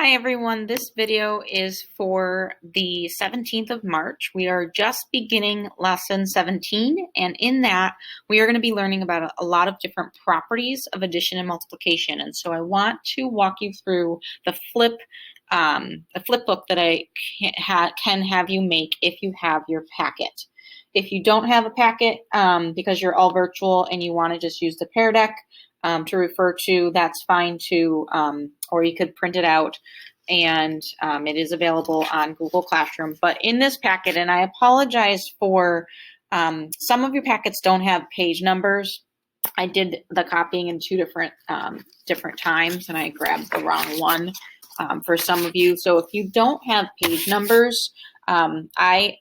Hi everyone, this video is for the 17th of March. We are just beginning lesson 17, and in that we are going to be learning about a lot of different properties of addition and multiplication. And so I want to walk you through the flip book that I can have you make if you have your packet. If you don't have a packet because you're all virtual and you want to just use the Pear Deck to refer to, that's fine too, or you could print it out, and it is available on Google Classroom. But in this packet, and I apologize for some of your packets don't have page numbers. I did the copying in two different times, and I grabbed the wrong one for some of you. So if you don't have page numbers, I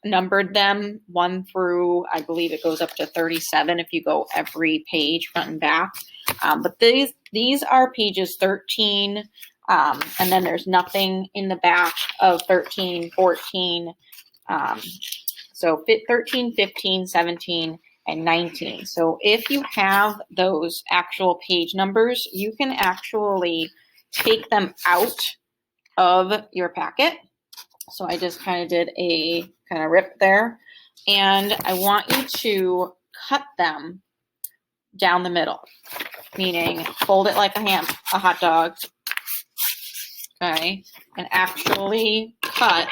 numbered them 1 through, I believe it goes up to 37 if you go every page front and back. But these are pages 13, and then there's nothing in the back of 13, 14, so 13, 15, 17, and 19. So if you have those actual page numbers, you can actually take them out of your packet. So I just kind of did a kind of rip there, and I want you to cut them down the middle, meaning fold it like a hot dog, okay, and actually cut,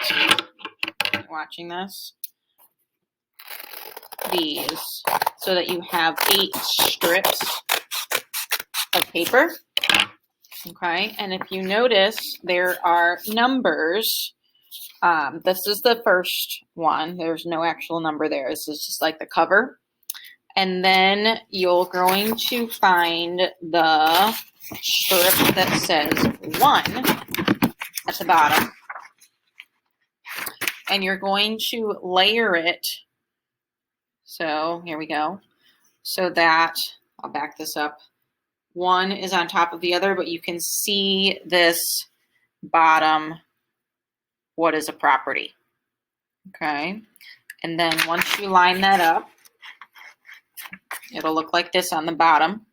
watching this, these so that you have 8 strips of paper, okay, and if you notice, there are numbers. This is the first one. There's no actual number there. This is just like the cover. And then you're going to find the strip that says 1 at the bottom. And you're going to layer it. So here we go. So that, I'll back this up. 1 is on top of the other, but you can see this bottom, what is a property, okay? And then once you line that up, it'll look like this on the bottom.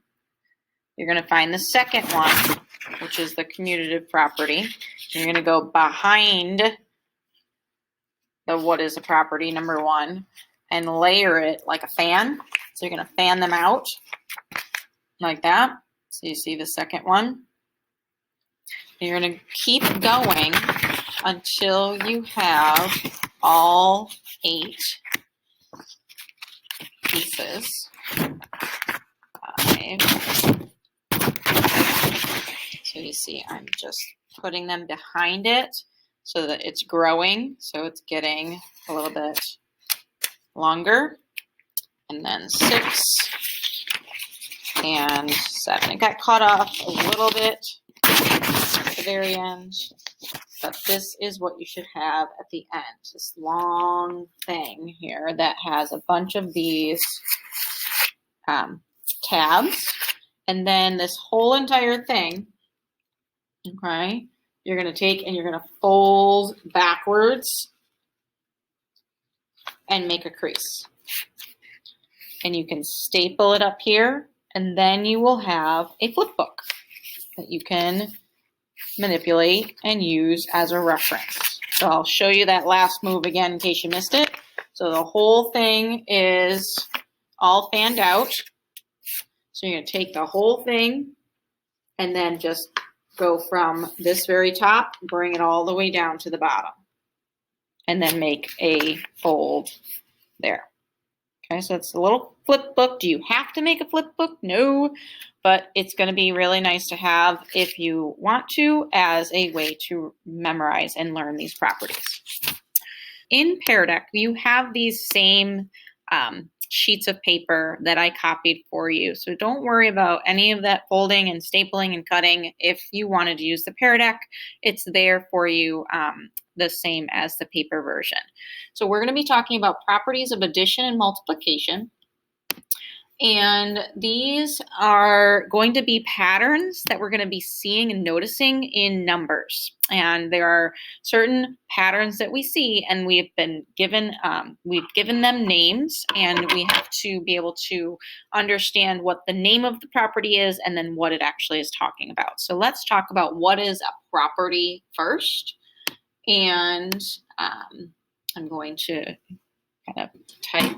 You're going to find the second one, which is the commutative property. You're going to go behind the what is a property, number 1, and layer it like a fan. So you're going to fan them out like that. So you see the second one. And you're going to keep going until you have all 8 pieces. 5. So you see, I'm just putting them behind it so that it's growing. So it's getting a little bit longer. And then 6 and 7. It got cut off a little bit at the very end. But this is what you should have at the end, this long thing here that has a bunch of these tabs. And then this whole entire thing, okay, you're going to take and you're going to fold backwards and make a crease. And you can staple it up here, and then you will have a flip book that you can manipulate and use as a reference. So I'll show you that last move again in case you missed it. So the whole thing is all fanned out. So you're going to take the whole thing and then just go from this very top, bring it all the way down to the bottom, and then make a fold there. Okay, so it's a little flip book. Do you have to make a flip book? No, but it's going to be really nice to have if you want to, as a way to memorize and learn these properties. In Pear Deck, you have these same sheets of paper that I copied for you. So don't worry about any of that folding and stapling and cutting. If you wanted to use the Pear Deck, it's there for you, the same as the paper version. So we're going to be talking about properties of addition and multiplication. And these are going to be patterns that we're going to be seeing and noticing in numbers. And there are certain patterns that we see, and we've given them names, and we have to be able to understand what the name of the property is and then what it actually is talking about. So let's talk about what is a property first. And I'm going to kind of type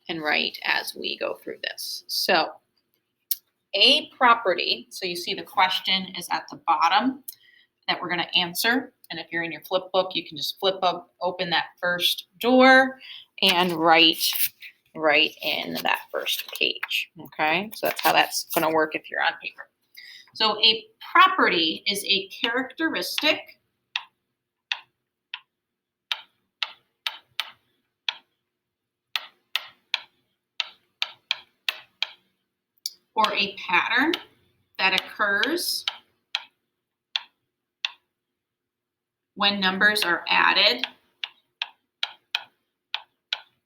and write as we go through this. So a property, so you see the question is at the bottom that we're going to answer. And if you're in your flip book, you can just open that first door and write in that first page. Okay, so that's how that's going to work if you're on paper. So a property is a characteristic or a pattern that occurs when numbers are added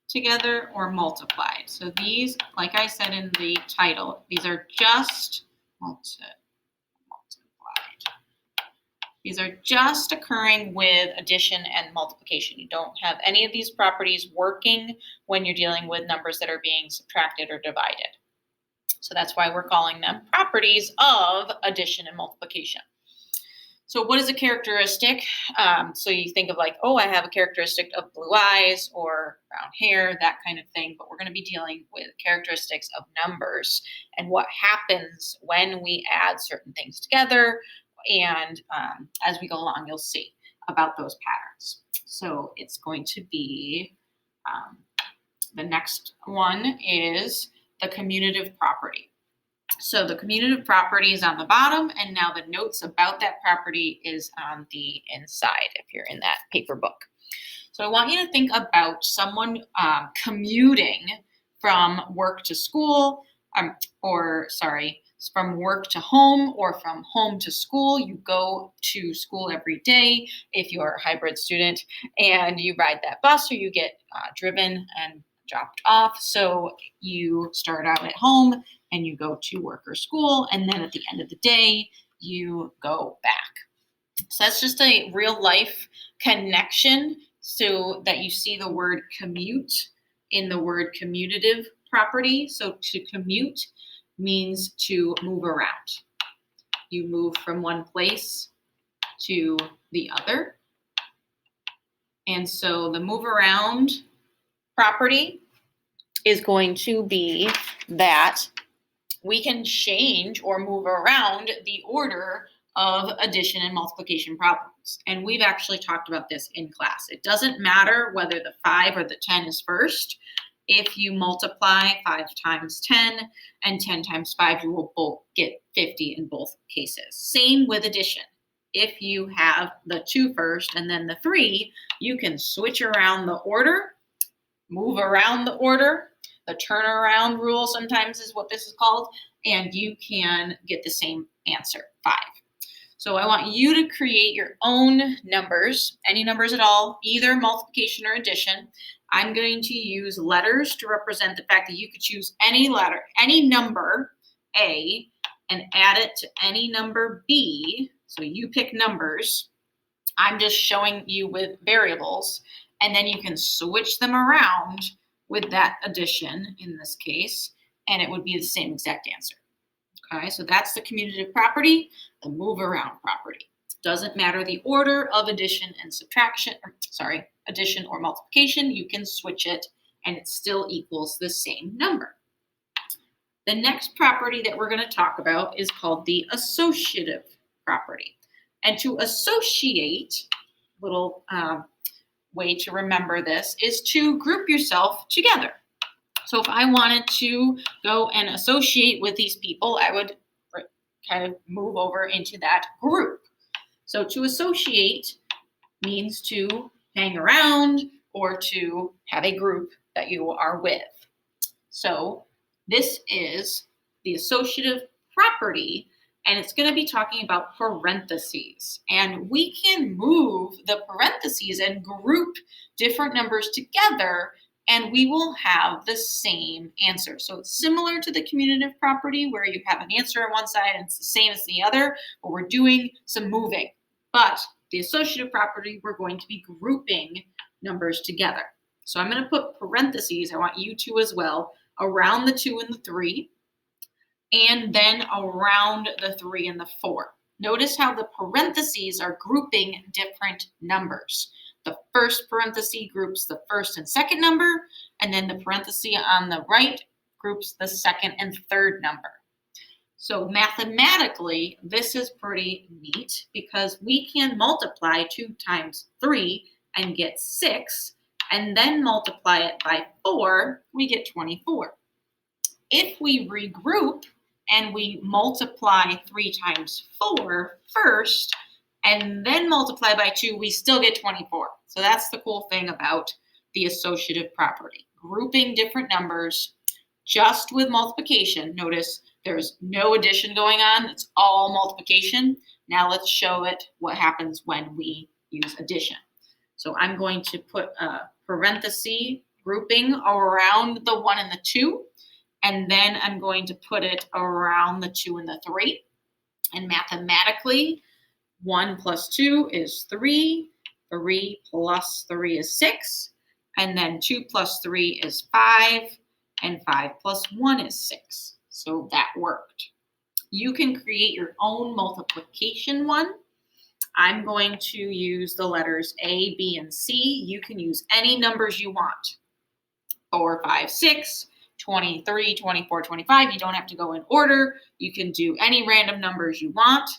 together or multiplied. So these, like I said in the title, these are just multiplied. These are just occurring with addition and multiplication. You don't have any of these properties working when you're dealing with numbers that are being subtracted or divided. So that's why we're calling them properties of addition and multiplication. So what is a characteristic? So you think of like, oh, I have a characteristic of blue eyes or brown hair, that kind of thing. But we're going to be dealing with characteristics of numbers and what happens when we add certain things together. And as we go along, you'll see about those patterns. So it's going to be, the next one is the commutative property. So the commutative property is on the bottom, and now the notes about that property is on the inside if you're in that paper book. So I want you to think about someone commuting from work to school, from work to home or from home to school. You go to school every day if you are a hybrid student, and you ride that bus or you get driven and dropped off. So you start out at home and you go to work or school, and then at the end of the day, you go back. So that's just a real life connection so that you see the word commute in the word commutative property. So to commute means to move around. You move from one place to the other. And so the move around property is going to be that we can change or move around the order of addition and multiplication problems. And we've actually talked about this in class. It doesn't matter whether the 5 or the 10 is first. If you multiply 5 times 10 and 10 times 5, you will both get 50 in both cases. Same with addition. If you have the 2 first and then the 3, you can switch around the order, move around the order. The turnaround rule sometimes is what this is called, and you can get the same answer, 5. So I want you to create your own numbers, any numbers at all, either multiplication or addition. I'm going to use letters to represent the fact that you could choose any letter, any number, A, and add it to any number, B. So you pick numbers. I'm just showing you with variables, and then you can switch them around with that addition in this case, and it would be the same exact answer. Okay, so that's the commutative property, the move around property. Doesn't matter the order of addition and addition or multiplication, you can switch it and it still equals the same number. The next property that we're going to talk about is called the associative property. And to associate, little way to remember this is to group yourself together. So if I wanted to go and associate with these people, I would kind of move over into that group. So to associate means to hang around or to have a group that you are with. So this is the associative property, and it's going to be talking about parentheses. And we can move the parentheses and group different numbers together and we will have the same answer. So it's similar to the commutative property where you have an answer on one side and it's the same as the other, but we're doing some moving. But the associative property, we're going to be grouping numbers together. So I'm going to put parentheses, I want you to as well, around the 2 and the 3, and then around the 3 and the 4. Notice how the parentheses are grouping different numbers. The first parenthesis groups the first and second number, and then the parenthesis on the right groups the second and third number. So mathematically, this is pretty neat because we can multiply 2 times 3 and get 6, and then multiply it by 4, we get 24. If we regroup and we multiply 3 times 4 first, and then multiply by 2, we still get 24. So that's the cool thing about the associative property. Grouping different numbers just with multiplication. Notice there's no addition going on. It's all multiplication. Now let's show it what happens when we use addition. So I'm going to put a parenthesis grouping around the 1 and the 2. And then I'm going to put it around the 2 and the 3. And mathematically, 1 plus 2 is 3. 3 plus 3 is 6. And then 2 plus 3 is 5. And 5 plus 1 is 6. So that worked. You can create your own multiplication one. I'm going to use the letters A, B, and C. You can use any numbers you want. 4, 5, 6. 23, 24, 25. You don't have to go in order. You can do any random numbers you want.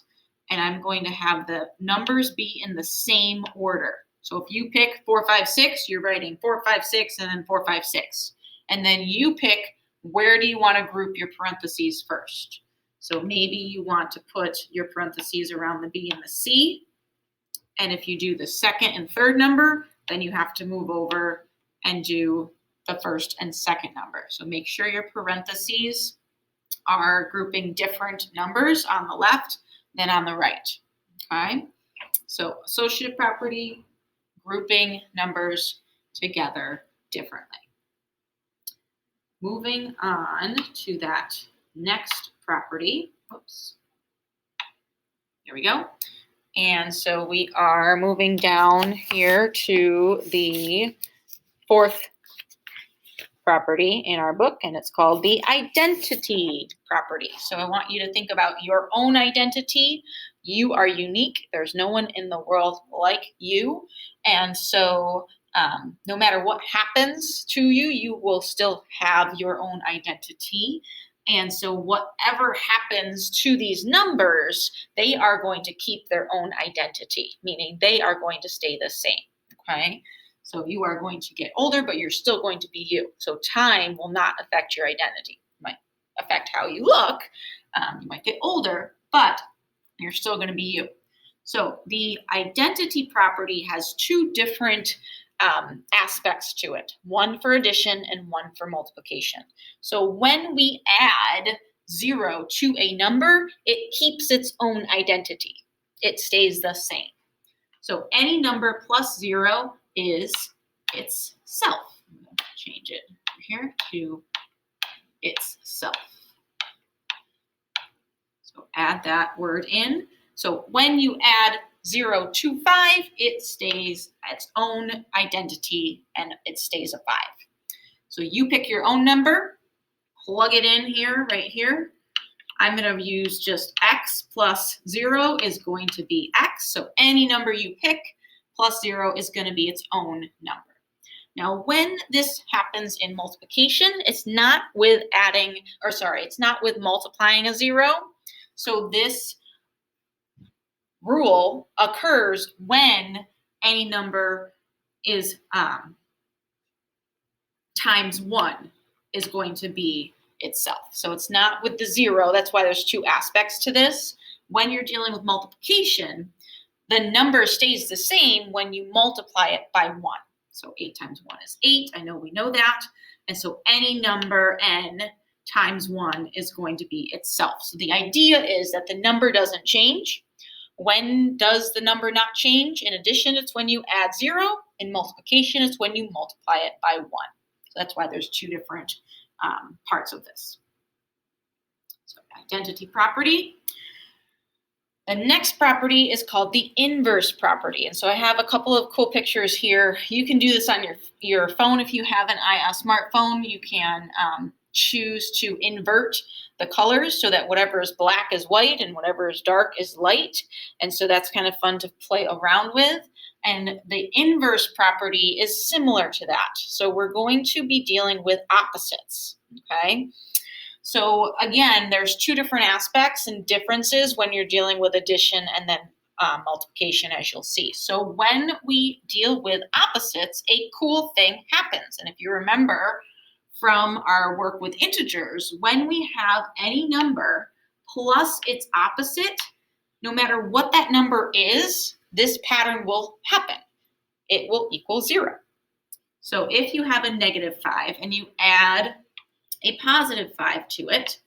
And I'm going to have the numbers be in the same order. So if you pick 4, 5, 6, you're writing 4, 5, 6, and then 4, 5, 6. And then you pick where do you want to group your parentheses first. So maybe you want to put your parentheses around the B and the C. And if you do the second and third number, then you have to move over and do the first and second number. So make sure your parentheses are grouping different numbers on the left than on the right. Okay? So associative property, grouping numbers together differently. Moving on to that next property. Oops. There we go. And so we are moving down here to the 4th property in our book, and it's called the identity property. So I want you to think about your own identity. You are unique. There's no one in the world like you. And so no matter what happens to you, you will still have your own identity. And so whatever happens to these numbers, they are going to keep their own identity, meaning they are going to stay the same, okay? So you are going to get older, but you're still going to be you. So time will not affect your identity. It might affect how you look. You might get older, but you're still going to be you. So the identity property has 2 different aspects to it, one for addition and one for multiplication. So when we add 0 to a number, it keeps its own identity. It stays the same. So any number plus 0 is itself. I'm going to change it here to itself. So add that word in. So when you add 0 to 5, it stays its own identity and it stays a 5. So you pick your own number, plug it in here, right here. I'm going to use just x plus 0 is going to be x. So any number you pick plus 0 is going to be its own number. Now, when this happens in multiplication, it's not with it's not with multiplying a 0. So this rule occurs when any number is times 1 is going to be itself. So it's not with the 0. That's why there's 2 aspects to this. When you're dealing with multiplication, the number stays the same when you multiply it by 1. So 8 times 1 is 8. I know we know that. And so any number n times 1 is going to be itself. So the idea is that the number doesn't change. When does the number not change? In addition, it's when you add 0. In multiplication, it's when you multiply it by 1. that's why there's two different parts of this. So identity property. The next property is called the inverse property. And so I have a couple of cool pictures here. You can do this on your phone if you have an smartphone. You can choose to invert the colors so that whatever is black is white and whatever is dark is light. And so that's kind of fun to play around with. And the inverse property is similar to that. So we're going to be dealing with opposites, okay? So again, there's two different aspects and differences when you're dealing with addition and then multiplication, as you'll see. So when we deal with opposites, a cool thing happens. And if you remember from our work with integers, when we have any number plus its opposite, no matter what that number is, this pattern will happen. It will equal 0. So if you have a -5 and you add a +5 to it,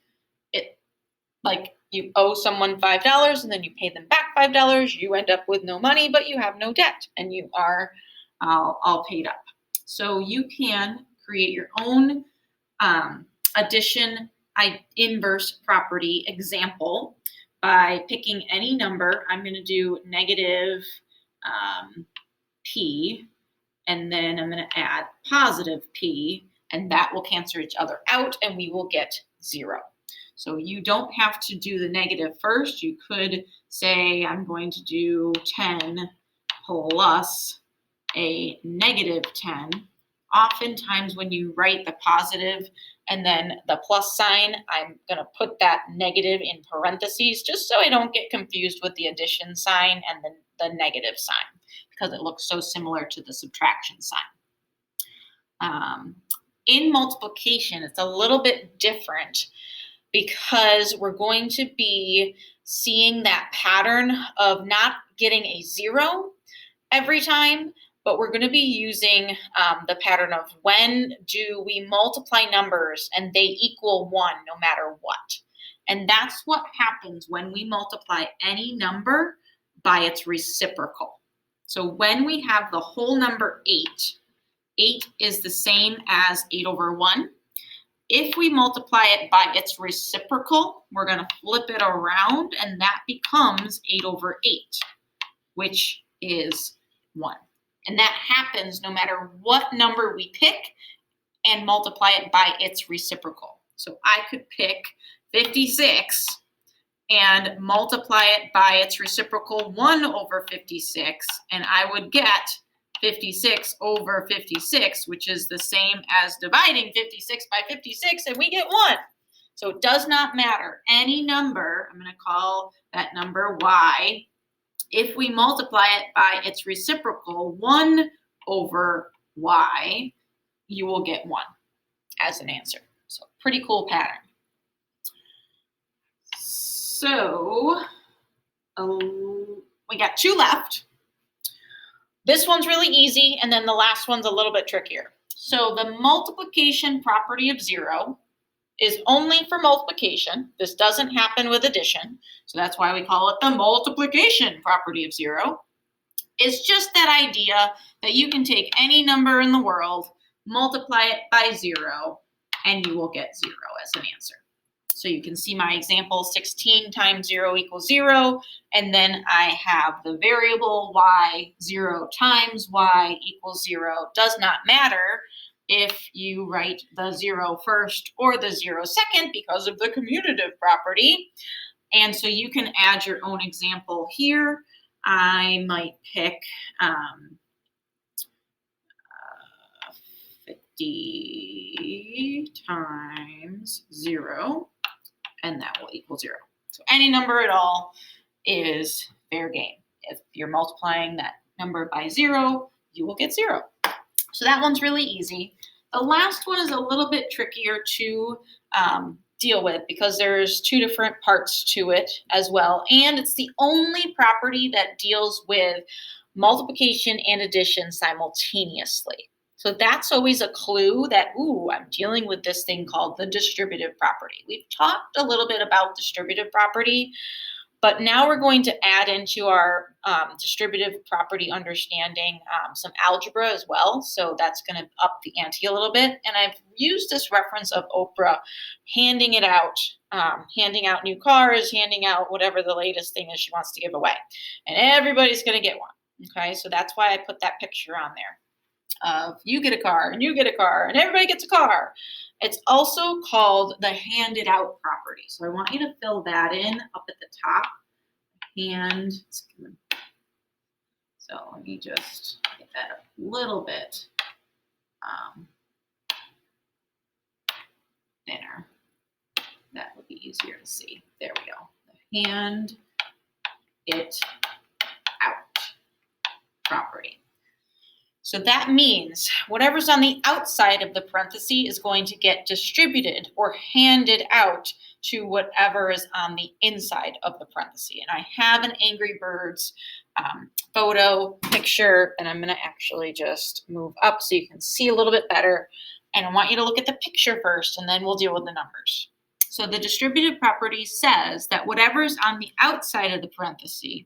like you owe someone $5 and then you pay them back $5, you end up with no money, but you have no debt and you are all paid up. So you can create your own addition inverse property example by picking any number. I'm going to do negative p, and then I'm going to add positive p, and that will cancel each other out, and we will get 0. So you don't have to do the negative first. You could say, I'm going to do 10 plus a -10. Oftentimes when you write the positive and then the plus sign, I'm going to put that negative in parentheses just so I don't get confused with the addition sign and the negative sign, because it looks so similar to the subtraction sign. In multiplication, it's a little bit different because we're going to be seeing that pattern of not getting a 0 every time, but we're going to be using the pattern of when do we multiply numbers and they equal 1 no matter what. And that's what happens when we multiply any number by its reciprocal. So when we have the whole number 8, 8 is the same as 8/1. If we multiply it by its reciprocal, we're going to flip it around and that becomes 8/8, which is 1. And that happens no matter what number we pick and multiply it by its reciprocal. So I could pick 56 and multiply it by its reciprocal 1/56, and I would get 56/56, which is the same as dividing 56 by 56, and we get 1. So it does not matter. Any number, I'm going to call that number y. If we multiply it by its reciprocal, 1/y, you will get 1 as an answer. So pretty cool pattern. So we got 2 left. This one's really easy, and then the last one's a little bit trickier. So the multiplication property of 0 is only for multiplication. This doesn't happen with addition. So that's why we call it the multiplication property of 0. It's just that idea that you can take any number in the world, multiply it by 0, and you will get 0 as an answer. So you can see my example, 16 times 0 equals 0. And then I have the variable y, 0 times y equals 0. Does not matter if you write the 0 first or the 0 second because of the commutative property. And so you can add your own example here. I might pick 50 times 0, and that will equal 0. So any number at all is fair game. If you're multiplying that number by 0, you will get 0. So that one's really easy. The last one is a little bit trickier to deal with because there's 2 different parts to it as well. And it's the only property that deals with multiplication and addition simultaneously. So that's always a clue that, ooh, I'm dealing with this thing called the distributive property. We've talked a little bit about distributive property, But now we're going to add into our distributive property understanding some algebra as well. So that's going to up the ante a little bit. And I've used this reference of Oprah handing it out, handing out new cars, handing out whatever the latest thing is she wants to give away. And everybody's going to get one. Okay, so that's why I put that picture on there of you get a car and you get a car and everybody gets a car. It's also called the handed out property. So I want you to fill that in up at the top. So let me just get that up a little bit thinner. That would be easier to see. There we go. The hand it out property. So that means whatever's on the outside of the parenthesis is going to get distributed or handed out to whatever is on the inside of the parenthesis. And I have an Angry Birds photo picture, and I'm going to actually just move up so you can see a little bit better. And I want you to look at the picture first, and then we'll deal with the numbers. So the distributive property says that whatever is on the outside of the parenthesis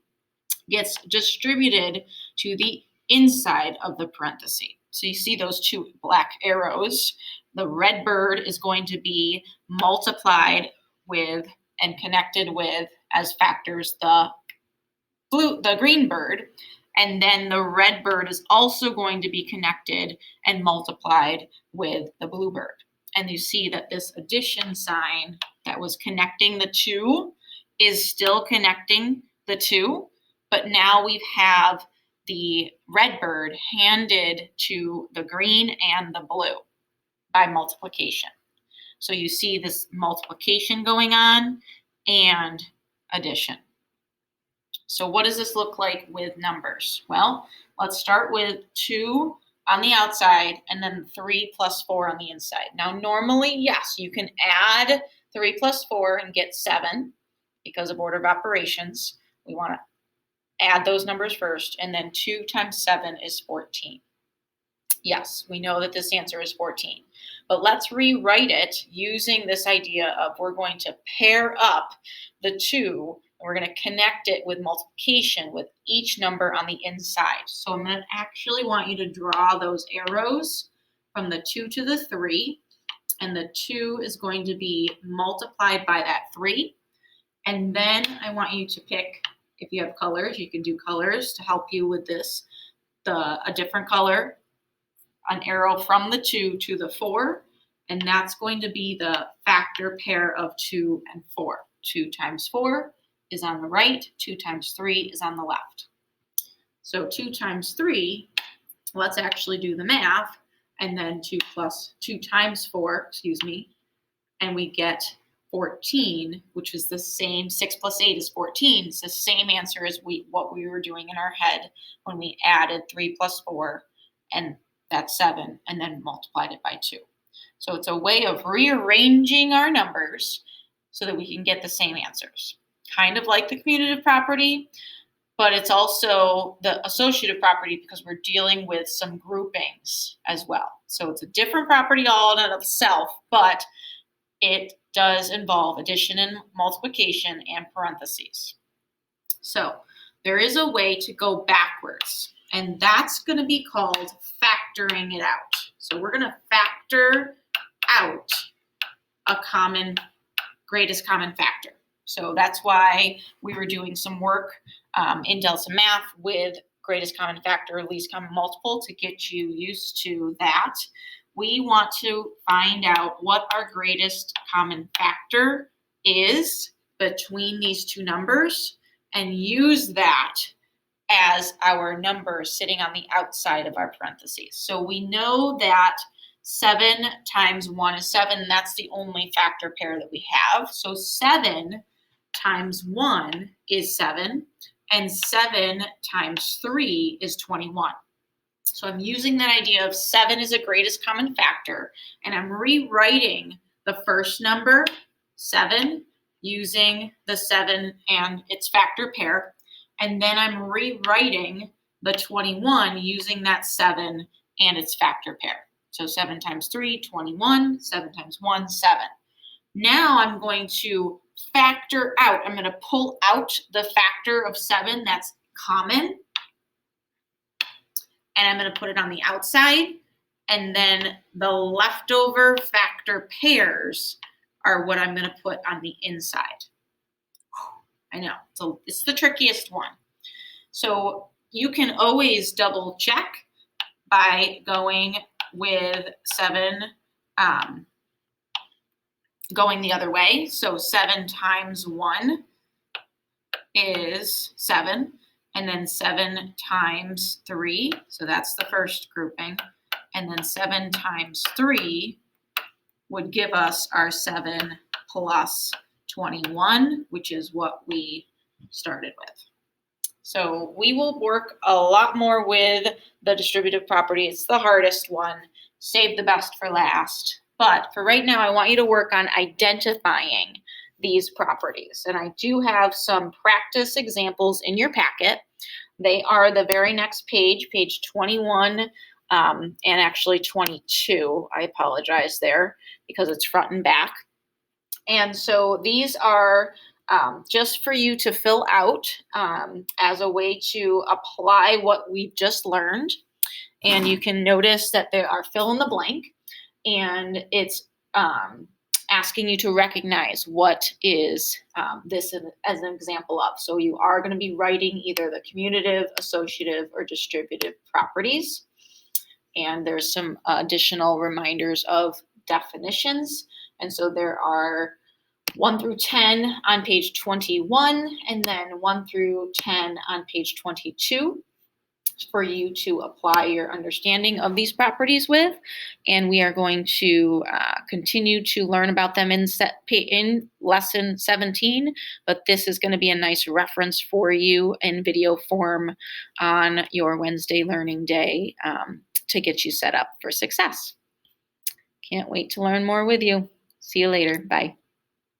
gets distributed to the inside of the parenthesis. So you see those two black arrows. The red bird is going to be multiplied with and connected with as factors the green bird. And then the red bird is also going to be connected and multiplied with the blue bird. And you see that this addition sign that was connecting the two is still connecting the two, but now we have the red bird handed to the green and the blue by multiplication. So you see this multiplication going on and addition. So what does this look like with numbers? Well, let's start with 2 on the outside and then 3 plus 4 on the inside. Now, normally, yes, you can add 3 plus 4 and get 7 because of order of operations. We want to add those numbers first, and then 2 times 7 is 14. Yes, we know that this answer is 14, but let's rewrite it using this idea of we're going to pair up the 2, and we're going to connect it with multiplication with each number on the inside. So I'm going to actually want you to draw those arrows from the 2 to the 3, and the 2 is going to be multiplied by that 3, and then I want you to pick, if you have colors, you can do colors to help you with this. A different color, an arrow from the 2 to the 4, and that's going to be the factor pair of 2 and 4. 2 times 4 is on the right, 2 times 3 is on the left. So 2 times 3, let's actually do the math, and then 2 times 4, and we get 14, which is the same, 6 plus 8 is 14. It's the same answer as what we were doing in our head when we added 3 plus 4, and that's 7, and then multiplied it by 2. So it's a way of rearranging our numbers so that we can get the same answers. Kind of like the commutative property, but it's also the associative property because we're dealing with some groupings as well. So it's a different property all in and of itself, but it does involve addition and multiplication and parentheses. So there is a way to go backwards, and that's going to be called factoring it out. So we're going to factor out a greatest common factor. So that's why we were doing some work in Delta Math with greatest common factor, least common multiple to get you used to that. We want to find out what our greatest common factor is between these two numbers and use that as our number sitting on the outside of our parentheses. So we know that 7 times 1 is 7. That's the only factor pair that we have. So 7 times 1 is 7, and 7 times 3 is 21. So I'm using that idea of 7 is a greatest common factor, and I'm rewriting the first number, 7, using the 7 and its factor pair, and then I'm rewriting the 21 using that 7 and its factor pair. So 7 times 3, 21, 7 times 1, 7. Now I'm going to factor out. I'm going to pull out the factor of 7 that's common, and I'm going to put it on the outside. And then the leftover factor pairs are what I'm going to put on the inside. I know, so it's the trickiest one. So you can always double check by going with 7, going the other way. So 7 times 1 is 7, and then 7 times 3, so that's the first grouping, and then 7 times 3 would give us our 7 plus 21, which is what we started with. So we will work a lot more with the distributive property. It's the hardest one. Save the best for last. But for right now, I want you to work on identifying these properties. And I do have some practice examples in your packet. They are the very next page, page 21, and actually 22. I apologize there because it's front and back. And so these are just for you to fill out as a way to apply what we've just learned. And you can notice that there are fill in the blank, and it's asking you to recognize what is this as an example of. So you are going to be writing either the commutative, associative, or distributive properties. And there's some additional reminders of definitions. And so there are 1 through 10 on page 21, and then 1 through 10 on page 22 for you to apply your understanding of these properties with. And we are going to continue to learn about them in lesson 17, but this is going to be a nice reference for you in video form on your Wednesday learning day to get you set up for success. Can't wait to learn more with you. See you later. Bye.